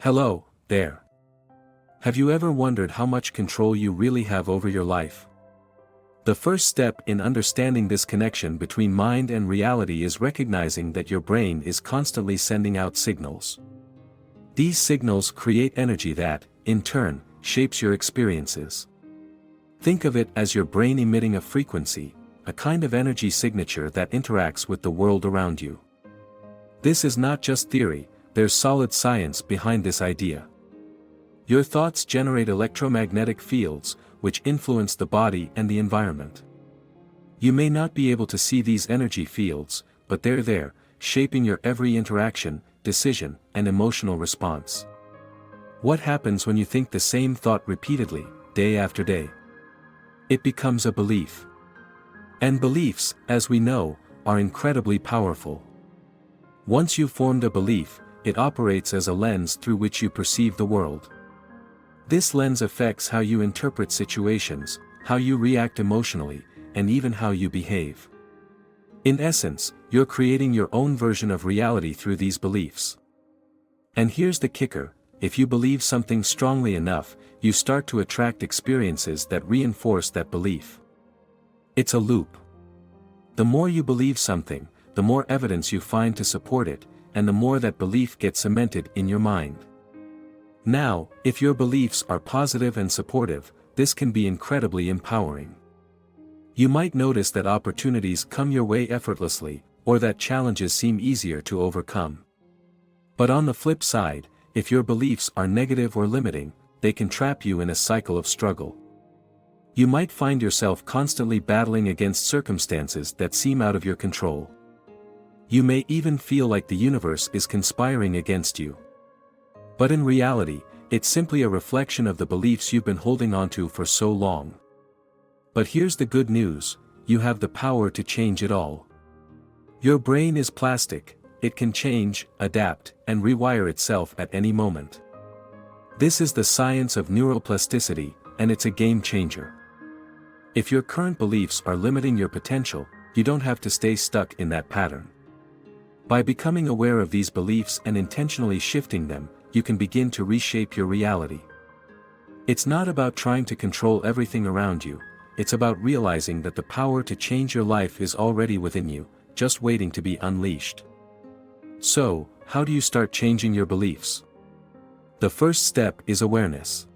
Hello, there. Have you ever wondered how much control you really have over your life? The first step in understanding this connection between mind and reality is recognizing that your brain is constantly sending out signals. These signals create energy that, in turn, shapes your experiences. Think of it as your brain emitting a frequency, a kind of energy signature that interacts with the world around you. This is not just theory, there's solid science behind this idea. Your thoughts generate electromagnetic fields, which influence the body and the environment. You may not be able to see these energy fields, but they're there, shaping your every interaction, decision, and emotional response. What happens when you think the same thought repeatedly, day after day? It becomes a belief. And beliefs, as we know, are incredibly powerful. Once you've formed a belief, it operates as a lens through which you perceive the world. This lens affects how you interpret situations, how you react emotionally, and even how you behave. In essence, you're creating your own version of reality through these beliefs. And here's the kicker: if you believe something strongly enough, you start to attract experiences that reinforce that belief. It's a loop. The more you believe something, the more evidence you find to support it, and the more that belief gets cemented in your mind. Now, if your beliefs are positive and supportive, this can be incredibly empowering. You might notice that opportunities come your way effortlessly, or that challenges seem easier to overcome. But on the flip side, if your beliefs are negative or limiting, they can trap you in a cycle of struggle. You might find yourself constantly battling against circumstances that seem out of your control. You may even feel like the universe is conspiring against you. But in reality, it's simply a reflection of the beliefs you've been holding onto for so long. But here's the good news: you have the power to change it all. Your brain is plastic, it can change, adapt, and rewire itself at any moment. This is the science of neuroplasticity, and it's a game changer. If your current beliefs are limiting your potential, you don't have to stay stuck in that pattern. By becoming aware of these beliefs and intentionally shifting them, you can begin to reshape your reality. It's not about trying to control everything around you, it's about realizing that the power to change your life is already within you, just waiting to be unleashed. So, how do you start changing your beliefs? The first step is awareness.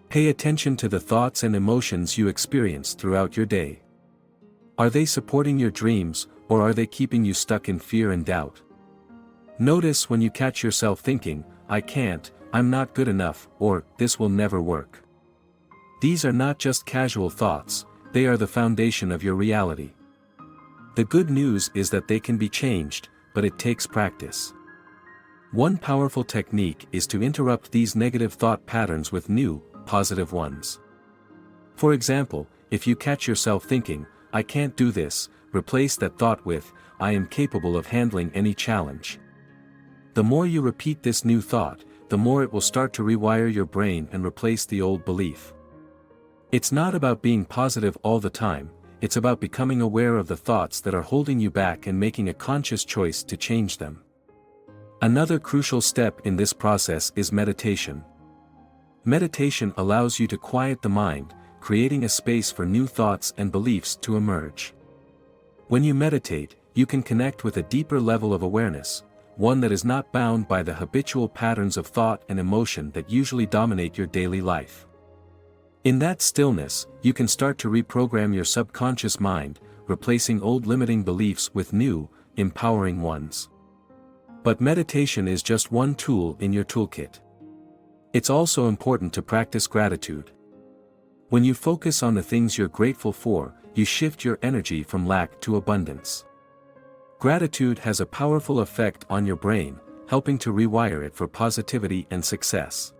Pay attention to the thoughts and emotions you experience throughout your day. Are they supporting your dreams, or are they keeping you stuck in fear and doubt? Notice when you catch yourself thinking, "I can't, I'm not good enough," or "this will never work." These are not just casual thoughts, they are the foundation of your reality. The good news is that they can be changed, but it takes practice. One powerful technique is to interrupt these negative thought patterns with new, positive ones. For example, if you catch yourself thinking, "I can't do this," replace that thought with, "I am capable of handling any challenge." The more you repeat this new thought, the more it will start to rewire your brain and replace the old belief. It's not about being positive all the time, it's about becoming aware of the thoughts that are holding you back and making a conscious choice to change them. Another crucial step in this process is meditation. Meditation allows you to quiet the mind, creating a space for new thoughts and beliefs to emerge. When you meditate, you can connect with a deeper level of awareness, one that is not bound by the habitual patterns of thought and emotion that usually dominate your daily life. In that stillness, you can start to reprogram your subconscious mind, replacing old limiting beliefs with new, empowering ones. But meditation is just one tool in your toolkit. It's also important to practice gratitude. When you focus on the things you're grateful for, you shift your energy from lack to abundance. Gratitude has a powerful effect on your brain, helping to rewire it for positivity and success.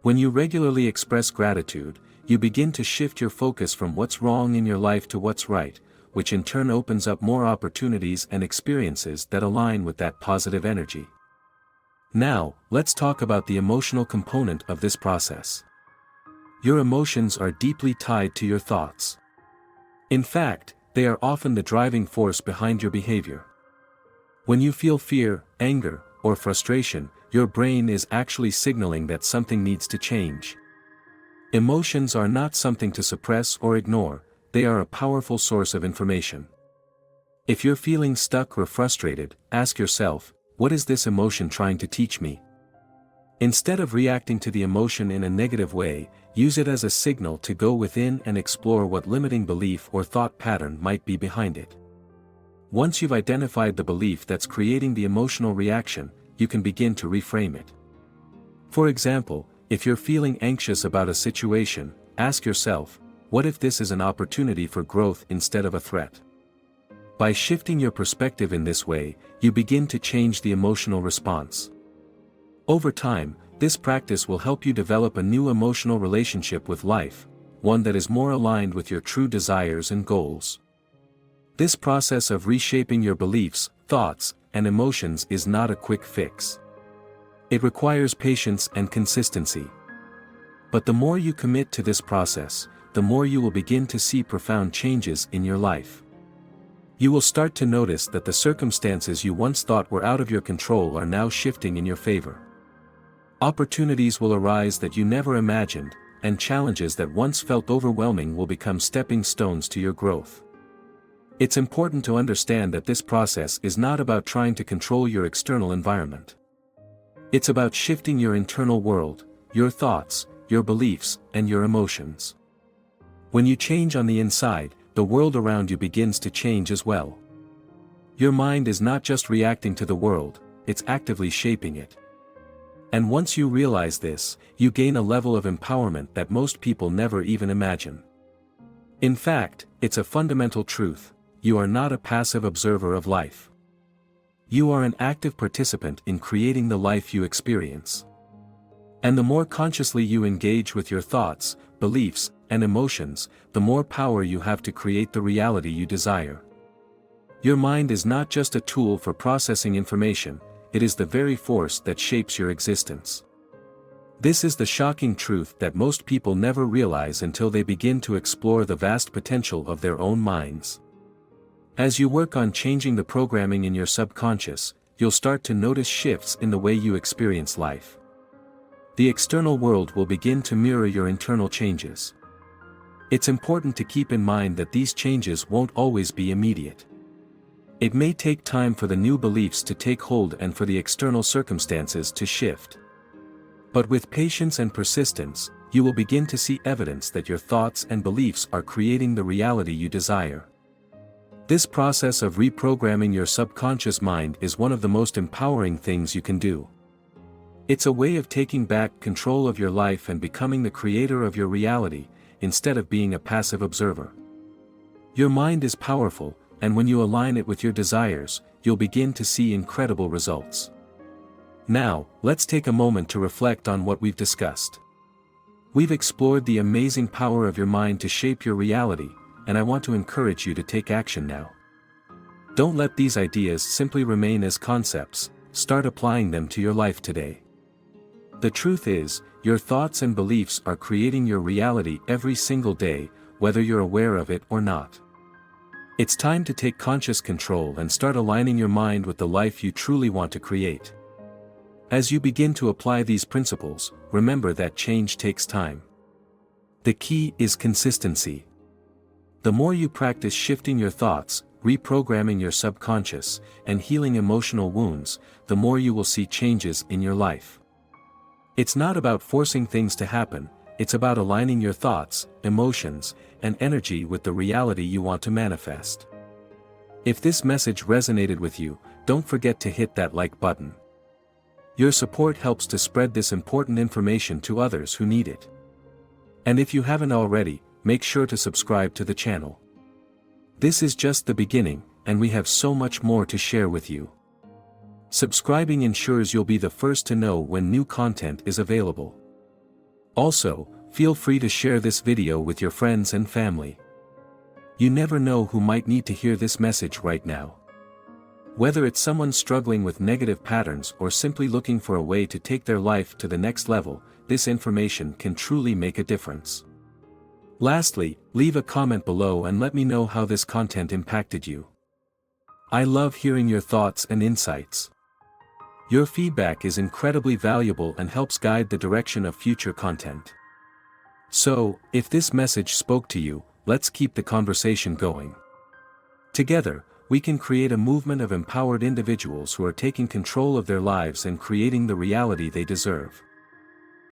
When you regularly express gratitude, you begin to shift your focus from what's wrong in your life to what's right, which in turn opens up more opportunities and experiences that align with that positive energy. Now, let's talk about the emotional component of this process. Your emotions are deeply tied to your thoughts. In fact, they are often the driving force behind your behavior. When you feel fear, anger, or frustration, your brain is actually signaling that something needs to change. Emotions are not something to suppress or ignore, they are a powerful source of information. If you're feeling stuck or frustrated, ask yourself, what is this emotion trying to teach me? Instead of reacting to the emotion in a negative way, use it as a signal to go within and explore what limiting belief or thought pattern might be behind it. Once you've identified the belief that's creating the emotional reaction, you can begin to reframe it. For example, if you're feeling anxious about a situation, ask yourself, what if this is an opportunity for growth instead of a threat? By shifting your perspective in this way, you begin to change the emotional response. Over time, this practice will help you develop a new emotional relationship with life, one that is more aligned with your true desires and goals. This process of reshaping your beliefs, thoughts, and emotions is not a quick fix. It requires patience and consistency. But the more you commit to this process, the more you will begin to see profound changes in your life. You will start to notice that the circumstances you once thought were out of your control are now shifting in your favor. Opportunities will arise that you never imagined, and challenges that once felt overwhelming will become stepping stones to your growth. It's important to understand that this process is not about trying to control your external environment. It's about shifting your internal world, your thoughts, your beliefs, and your emotions. When you change on the inside, the world around you begins to change as well. Your mind is not just reacting to the world, it's actively shaping it. And once you realize this, you gain a level of empowerment that most people never even imagine. In fact, it's a fundamental truth: you are not a passive observer of life. You are an active participant in creating the life you experience. And the more consciously you engage with your thoughts, beliefs, and emotions, the more power you have to create the reality you desire. Your mind is not just a tool for processing information, it is the very force that shapes your existence. This is the shocking truth that most people never realize until they begin to explore the vast potential of their own minds. As you work on changing the programming in your subconscious, you'll start to notice shifts in the way you experience life. The external world will begin to mirror your internal changes. It's important to keep in mind that these changes won't always be immediate. It may take time for the new beliefs to take hold and for the external circumstances to shift. But with patience and persistence, you will begin to see evidence that your thoughts and beliefs are creating the reality you desire. This process of reprogramming your subconscious mind is one of the most empowering things you can do. It's a way of taking back control of your life and becoming the creator of your reality, instead of being a passive observer. Your mind is powerful, and when you align it with your desires, you'll begin to see incredible results. Now, let's take a moment to reflect on what we've discussed. We've explored the amazing power of your mind to shape your reality, and I want to encourage you to take action now. Don't let these ideas simply remain as concepts, start applying them to your life today. The truth is, your thoughts and beliefs are creating your reality every single day, whether you're aware of it or not. It's time to take conscious control and start aligning your mind with the life you truly want to create. As you begin to apply these principles, remember that change takes time. The key is consistency. The more you practice shifting your thoughts, reprogramming your subconscious, and healing emotional wounds, the more you will see changes in your life. It's not about forcing things to happen, it's about aligning your thoughts, emotions, and energy with the reality you want to manifest. If this message resonated with you, don't forget to hit that like button. Your support helps to spread this important information to others who need it. And if you haven't already, make sure to subscribe to the channel. This is just the beginning, and we have so much more to share with you. Subscribing ensures you'll be the first to know when new content is available. Also, feel free to share this video with your friends and family. You never know who might need to hear this message right now. Whether it's someone struggling with negative patterns or simply looking for a way to take their life to the next level, this information can truly make a difference. Lastly, leave a comment below and let me know how this content impacted you. I love hearing your thoughts and insights. Your feedback is incredibly valuable and helps guide the direction of future content. So, if this message spoke to you, let's keep the conversation going. Together, we can create a movement of empowered individuals who are taking control of their lives and creating the reality they deserve.